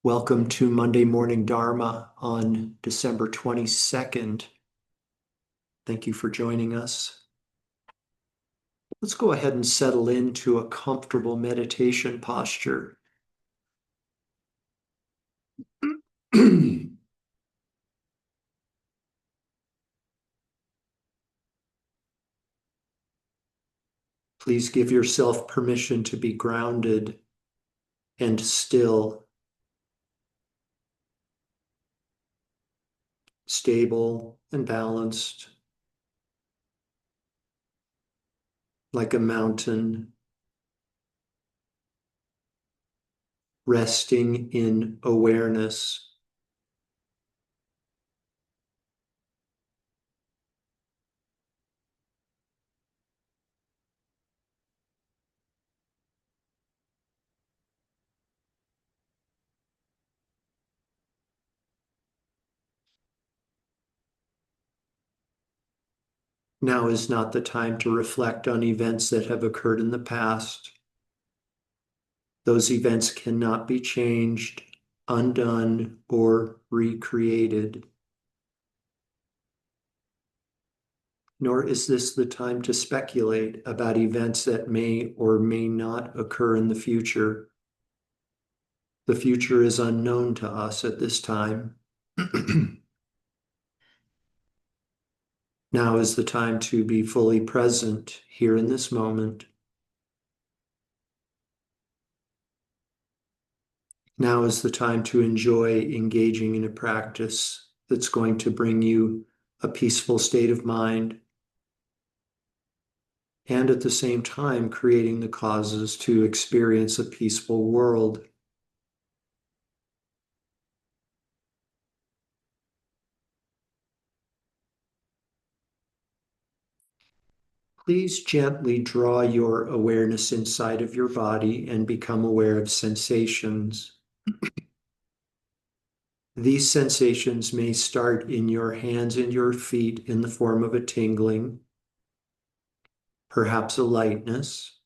Welcome to Monday Morning Dharma on December 22nd. Thank you for joining us. Let's go ahead and settle into a comfortable meditation posture. Please give yourself permission to be grounded and still, stable and balanced, like a mountain, resting in awareness. Now is not the time to reflect on events that have occurred in the past. Those events cannot be changed, undone, or recreated. Nor is this the time to speculate about events that may or may not occur in the future. The future is unknown to us at this time. Now is the time to be fully present here in this moment. Now is the time to enjoy engaging in a practice that's going to bring you a peaceful state of mind, and at the same time creating the causes to experience a peaceful world. Please gently draw your awareness inside of your body and become aware of sensations. These sensations may start in your hands and your feet in the form of a tingling, perhaps a lightness,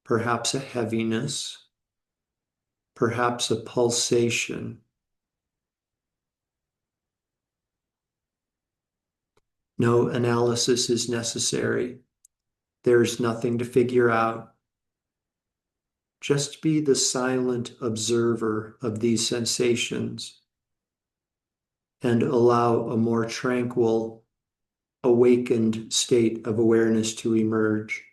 perhaps a heaviness, perhaps a pulsation. No analysis is necessary. There's nothing to figure out. Just be the silent observer of these sensations and allow a more tranquil, awakened state of awareness to emerge.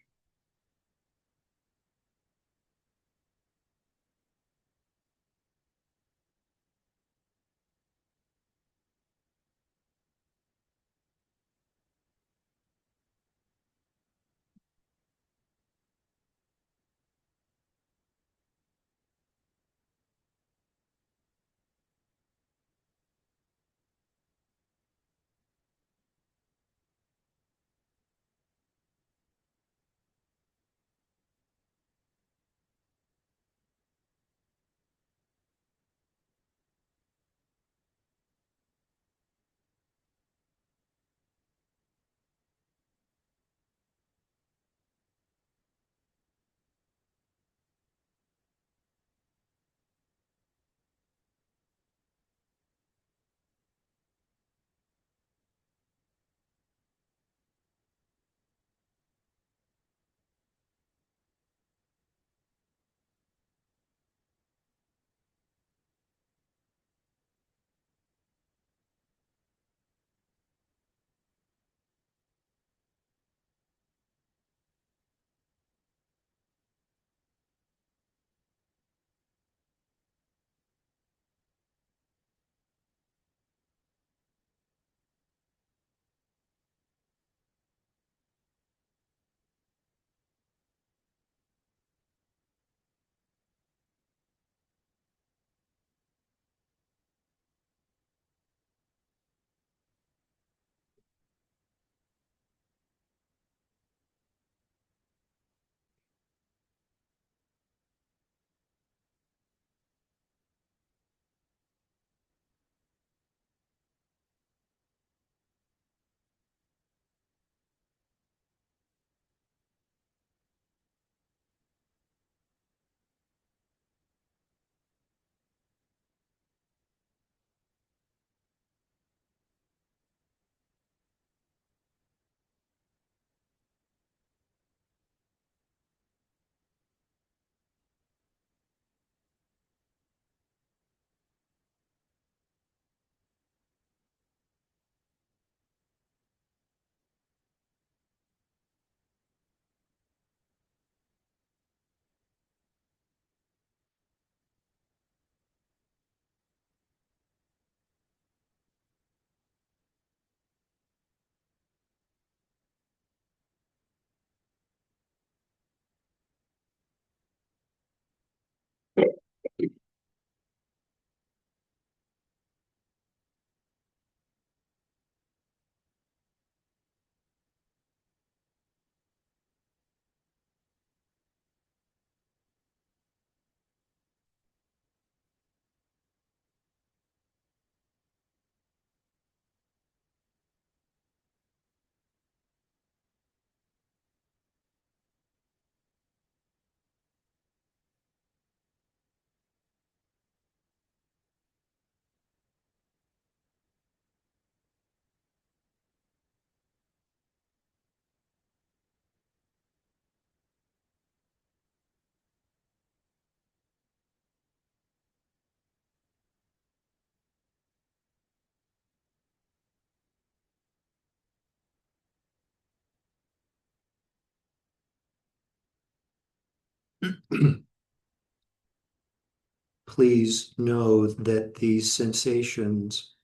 Please know that these sensations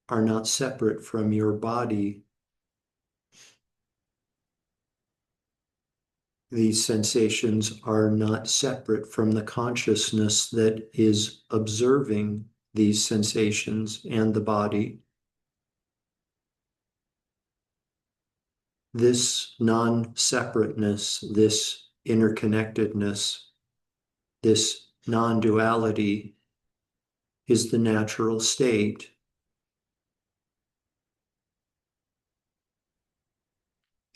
are not separate from your body. These sensations are not separate from the consciousness that is observing these sensations and the body. This non-separateness, this interconnectedness, this non-duality is the natural state.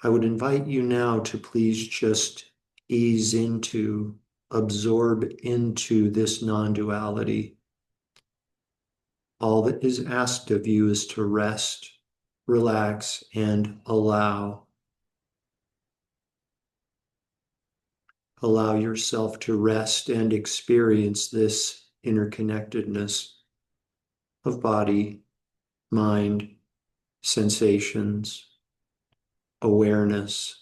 I would invite you now to please just ease into, absorb into this non-duality. All that is asked of you is to rest, relax, and allow. Allow yourself to rest and experience this interconnectedness of body, mind, sensations, awareness.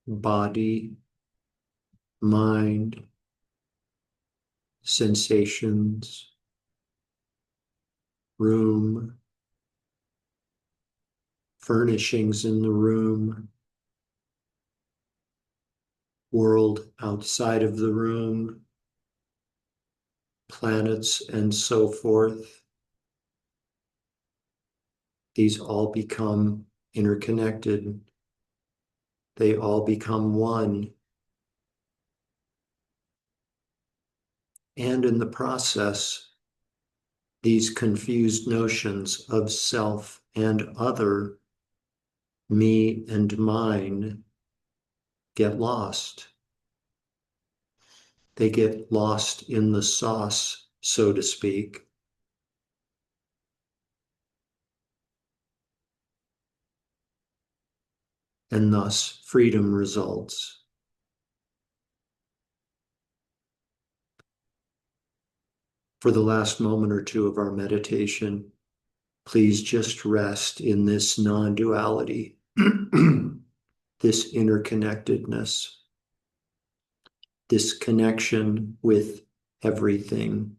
body, mind, sensations, room, furnishings in the room, world outside of the room, planets, and so forth. These all become interconnected. They all become one. And in the process, these confused notions of self and other, me and mine, get lost. They get lost in the sauce, so to speak. And thus freedom results. For the last moment or two of our meditation, please just rest in this non-duality, this interconnectedness, this connection with everything.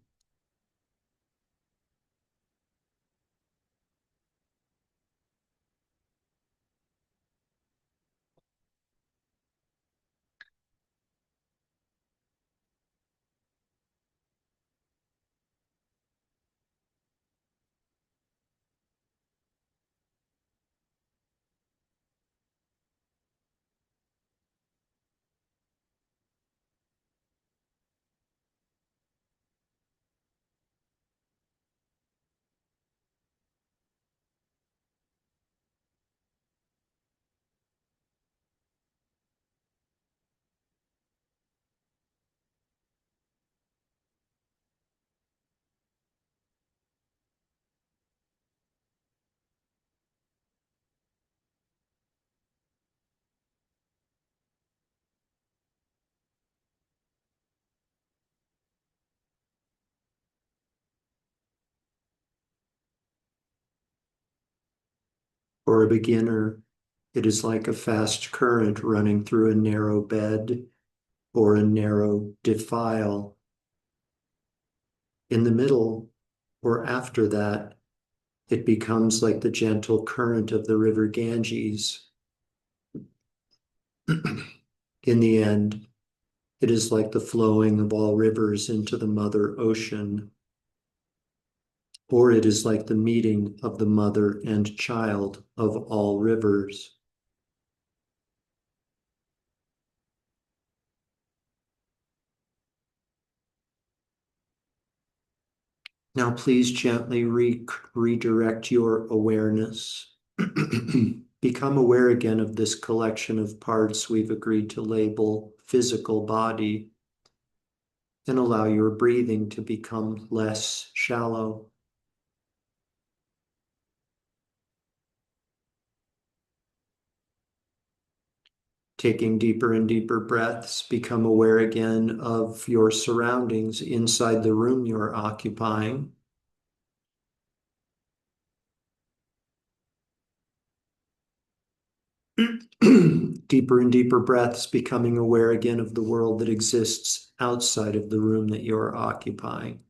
For a beginner, it is like a fast current running through a narrow bed or a narrow defile. In the middle or after that, it becomes like the gentle current of the river Ganges. In the end, it is like the flowing of all rivers into the mother ocean, or it is like the meeting of the mother and child of all rivers. Now, please gently redirect your awareness. Become aware again of this collection of parts we've agreed to label physical body, and allow your breathing to become less shallow. Taking deeper and deeper breaths, become aware again of your surroundings inside the room you're occupying. Deeper and deeper breaths, becoming aware again of the world that exists outside of the room that you're occupying.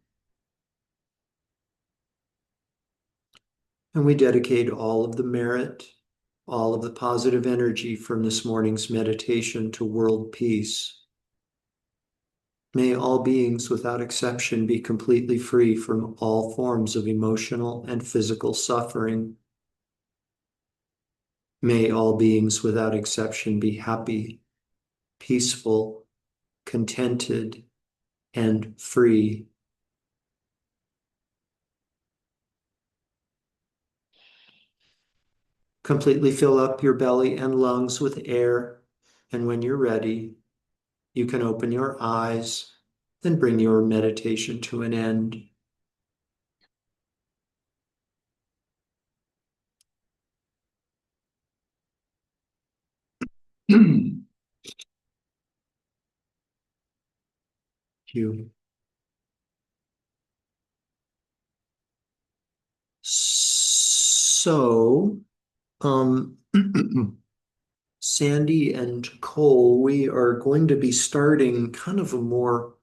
And we dedicate all of the merit, all of the positive energy from this morning's meditation to world peace. May all beings without exception be completely free from all forms of emotional and physical suffering. May all beings without exception be happy, peaceful, contented, and free. Completely fill up your belly and lungs with air, and when you're ready, you can open your eyes and bring your meditation to an end. You. So, um, Sandy and Cole, we are going to be starting kind of a more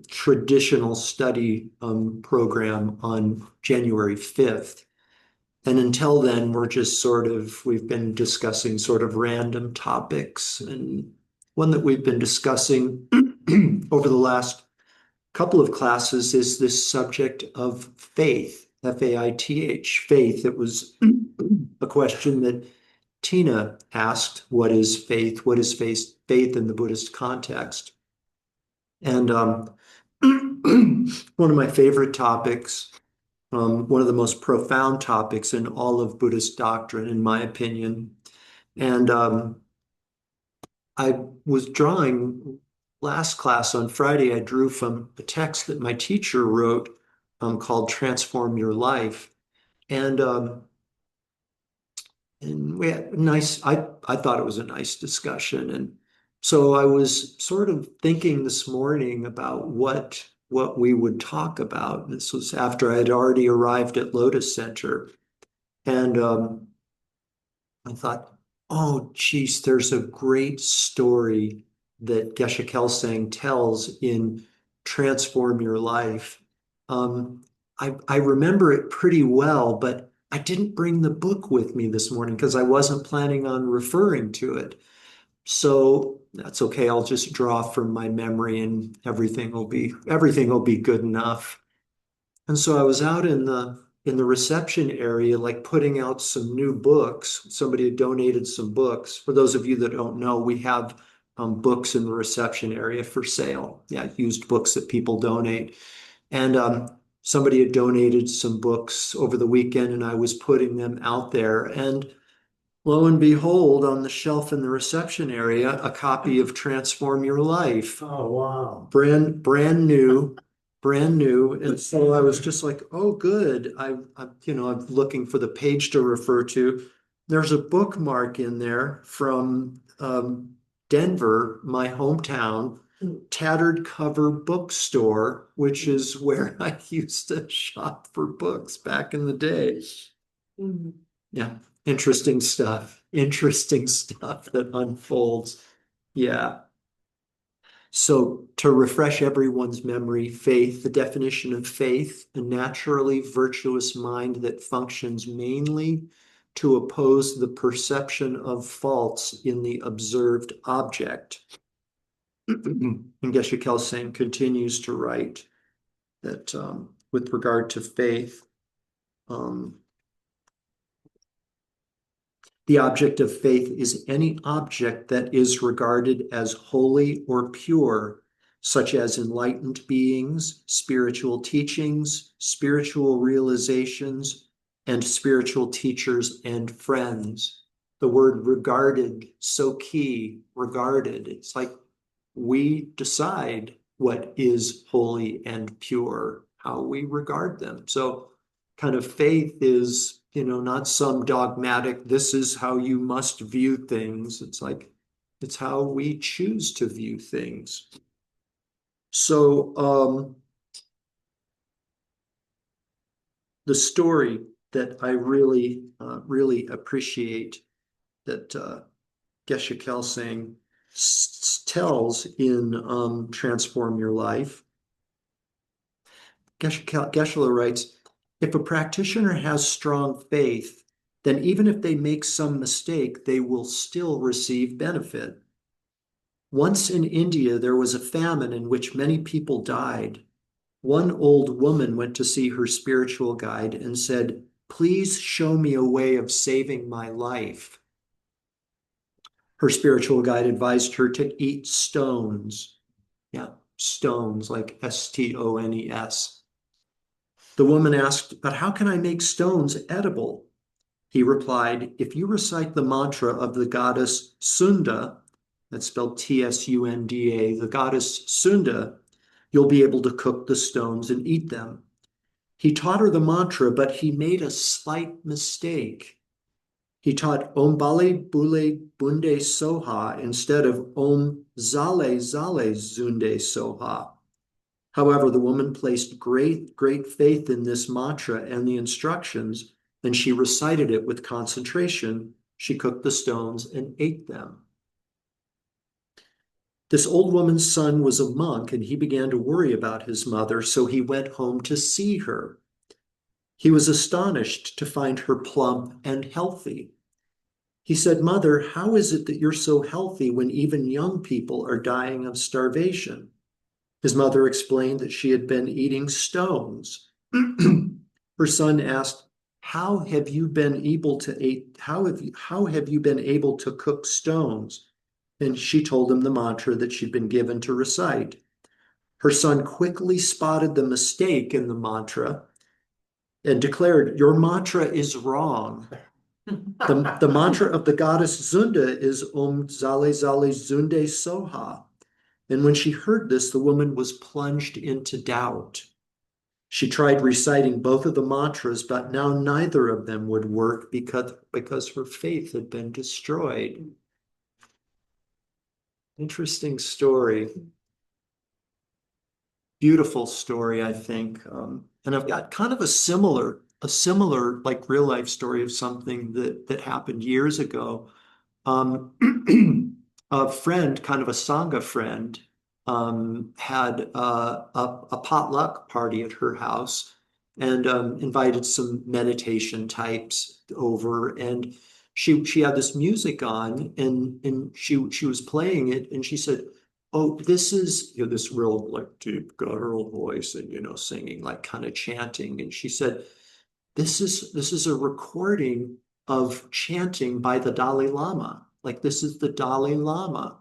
traditional study program on January 5th. And until then, we've been discussing sort of random topics. And one that we've been discussing over the last couple of classes is this subject of faith, Faith, faith. It was a question that Tina asked, what is faith? What is faith in the Buddhist context? And one of my favorite topics, one of the most profound topics in all of Buddhist doctrine, in my opinion. And I was drawing last class on Friday, I drew from a text that my teacher wrote called Transform Your Life. And we had I thought it was a nice discussion. And so I was sort of thinking this morning about what we would talk about. This was after I had already arrived at Lotus Center. And I thought, oh, geez, there's a great story that Geshe Kelsang tells in Transform Your Life. I remember it pretty well, but I didn't bring the book with me this morning because I wasn't planning on referring to it. So that's okay. I'll just draw from my memory and everything will be good enough. And so I was out in the reception area, like putting out some new books. Somebody had donated some books. For those of you that don't know, we have books in the reception area for sale. Yeah, used books that people donate. And somebody had donated some books over the weekend, and I was putting them out there. And lo and behold, on the shelf in the reception area, a copy of Transform Your Life. Oh, wow. Brand new, brand new. And so I was just like, oh, good. I'm looking for the page to refer to. There's a bookmark in there from Denver, my hometown, Tattered Cover Bookstore, which is where I used to shop for books back in the day. Yeah, interesting stuff. Interesting stuff that unfolds. Yeah. So to refresh everyone's memory, faith, the definition of faith, a naturally virtuous mind that functions mainly to oppose the perception of faults in the observed object. And Geshe Kelsang continues to write that with regard to faith, um, the object of faith is any object that is regarded as holy or pure, such as enlightened beings, spiritual teachings, spiritual realizations, and spiritual teachers and friends. The word regarded, so key, regarded. It's like we decide what is holy and pure, how we regard them. So kind of faith is, not some dogmatic, this is how you must view things. It's like, it's how we choose to view things. So the story that I really appreciate that Geshe Kelsang tells in Transform Your Life. Geshe writes, if a practitioner has strong faith, then even if they make some mistake, they will still receive benefit. Once in India, there was a famine in which many people died. One old woman went to see her spiritual guide and said, please show me a way of saving my life. Her spiritual guide advised her to eat stones. Yeah, stones like Stones. The woman asked, but how can I make stones edible? He replied, if you recite the mantra of the goddess Sunda, that's spelled Tsunda, the goddess Sunda, you'll be able to cook the stones and eat them. He taught her the mantra, but he made a slight mistake. He taught Om Bale Bule Bunde Soha instead of Om Zale Zale Zunde Soha. However, the woman placed great faith in this mantra and the instructions, and she recited it with concentration. She cooked the stones and ate them. This old woman's son was a monk, and he began to worry about his mother, so he went home to see her. He was astonished to find her plump and healthy. He said, "Mother, how is it that you're so healthy when even young people are dying of starvation?" His mother explained that she had been eating stones. Her son asked, "How have you been able to eat? How have you been able to cook stones?" And she told him the mantra that she'd been given to recite. Her son quickly spotted the mistake in the mantra and declared, "Your mantra is wrong. The mantra of the goddess Zunda is Zale Zale Zunde Soha." And when she heard this, the woman was plunged into doubt. She tried reciting both of the mantras, but now neither of them would work because her faith had been destroyed. Interesting story. Beautiful story, I think. And I've got kind of a similar like real life story of something that happened years ago. Um, a friend, kind of a Sangha friend, had a potluck party at her house and invited some meditation types over. And she had this music on, and she was playing it, and she said, "Oh, this is, this real like deep guttural voice, and singing, like kind of chanting." And she said, "This is a recording of chanting by the Dalai Lama. Like, this is the Dalai Lama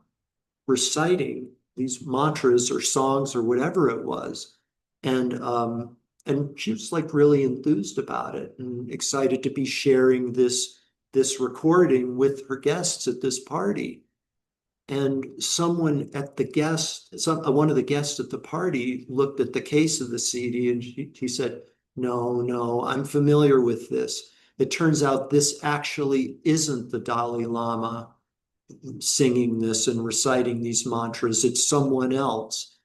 reciting these mantras or songs or whatever it was." And she was like really enthused about it and excited to be sharing this recording with her guests at this party. And one of the guests at the party looked at the case of the CD, and he said, "No, no, I'm familiar with this. It turns out this actually isn't the Dalai Lama singing this and reciting these mantras. It's someone else."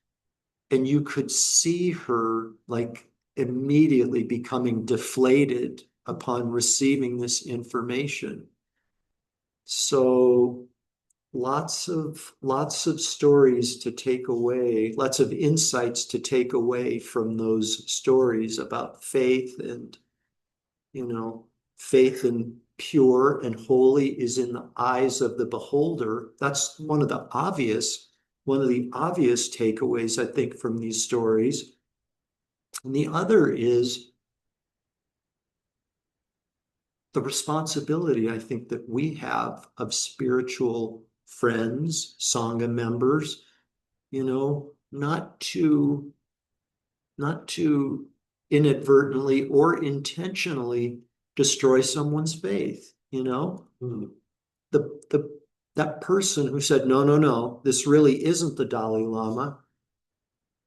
And you could see her like immediately becoming deflated upon receiving this information. So lots of stories to take away, lots of insights to take away from those stories about faith. And faith and pure and holy is in the eyes of the beholder. That's one of the obvious takeaways, I think, from these stories. And the other is the responsibility, I think, that we have of spiritual friends, Sangha members, not to inadvertently or intentionally destroy someone's faith. The that person who said, "No, no, no, this really isn't the Dalai Lama,"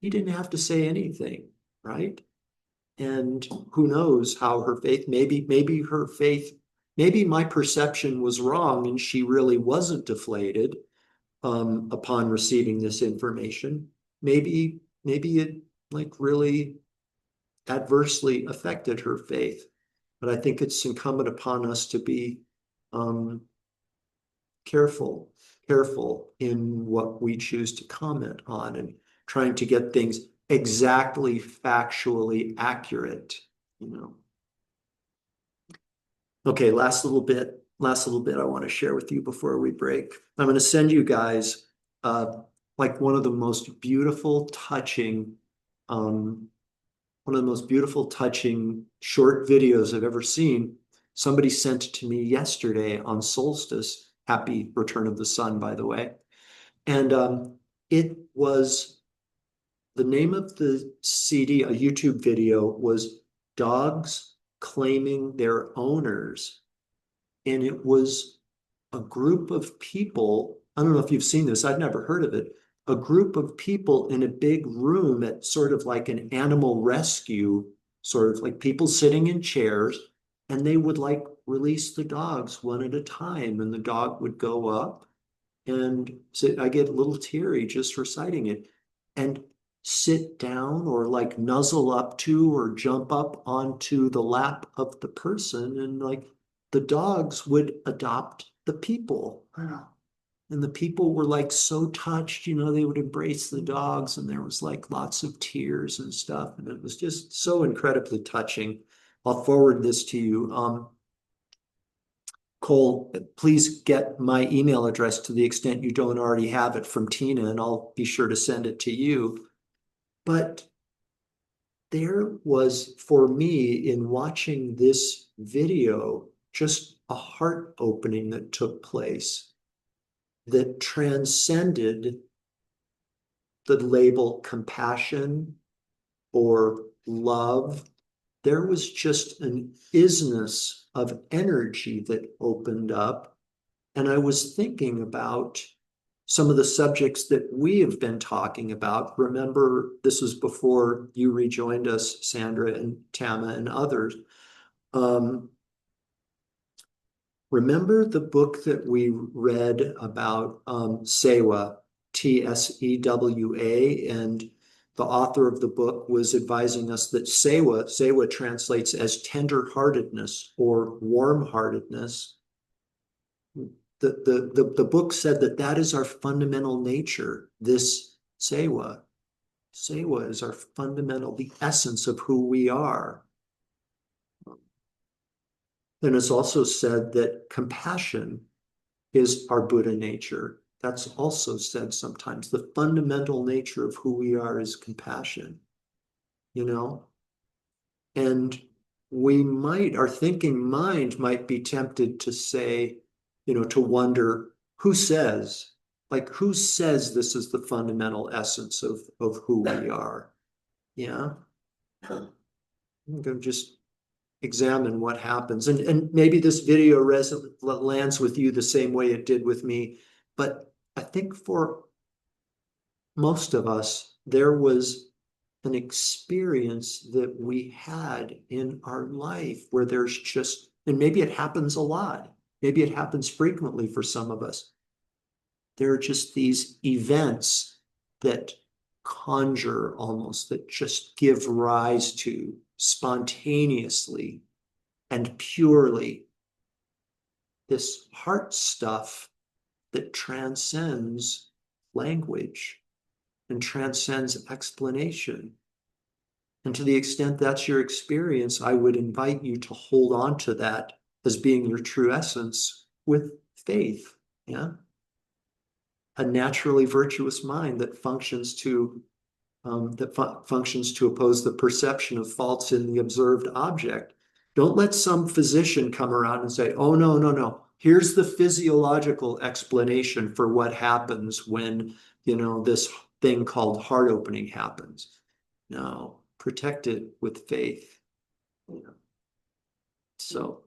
he didn't have to say anything, right? And who knows how her faith, maybe my perception was wrong and she really wasn't deflated upon receiving this information. Maybe it like really adversely affected her faith. But I think it's incumbent upon us to be um, careful, careful in what we choose to comment on, and trying to get things exactly factually accurate, you know. Okay, last little bit I want to share with you before we break. I'm going to send you guys like um, one of the most beautiful, touching short videos I've ever seen. Somebody sent it to me yesterday on solstice. Happy return of the sun, by the way. And it was the name of the CD, a YouTube video, was Dogs Claiming Their Owners. And it was a group of people. I don't know if you've seen this, I've never heard of it. A group of people in a big room at sort of like an animal rescue, sort of like people sitting in chairs, and they would like release the dogs one at a time, and the dog would go up and sit. I get a little teary just reciting it, and sit down or like nuzzle up to or jump up onto the lap of the person, and like the dogs would adopt the people. And the people were like so touched, they would embrace the dogs, and there was like lots of tears and stuff. And it was just so incredibly touching. I'll forward this to you. Cole, please get my email address to the extent you don't already have it from Tina, and I'll be sure to send it to you. But there was, for me, in watching this video, just a heart opening that took place that transcended the label compassion or love. There was just an isness of energy that opened up. And I was thinking about some of the subjects that we have been talking about. Remember, this was before you rejoined us, Sandra and Tama and others. Remember the book that we read about Sewa, Tsewa, and the author of the book was advising us that Sewa translates as tender-heartedness or warm-heartedness. The book said that is our fundamental nature, this Sewa. Sewa is our fundamental, the essence of who we are. And it's also said that compassion is our Buddha nature. That's also said sometimes. The fundamental nature of who we are is compassion, And our thinking mind might be tempted to say, to wonder who says this is the fundamental essence of who we are. Yeah. I'm going to just examine what happens. And maybe this video lands with you the same way it did with me. But I think for most of us, there was an experience that we had in our life where there's just, and maybe it happens a lot, maybe it happens frequently for some of us. There are just these events that conjure almost, that just give rise to spontaneously and purely this heart stuff that transcends language and transcends explanation. And to the extent that's your experience, I would invite you to hold on to that as being your true essence with faith. Yeah. A naturally virtuous mind that functions to oppose the perception of faults in the observed object. Don't let some physician come around and say, oh, no, no, no. Here's the physiological explanation for what happens when, this thing called heart opening happens. No, protect it with faith. So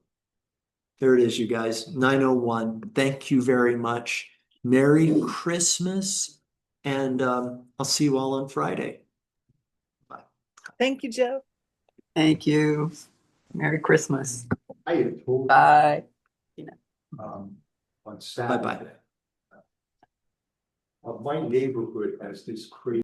there it is, you guys. 9:01. Thank you very much. Merry Christmas. And I'll see you all on Friday. Bye. Thank you, Joe. Thank you. Merry Christmas. I had told Bye. on Saturday. Bye-bye. My neighborhood has this crazy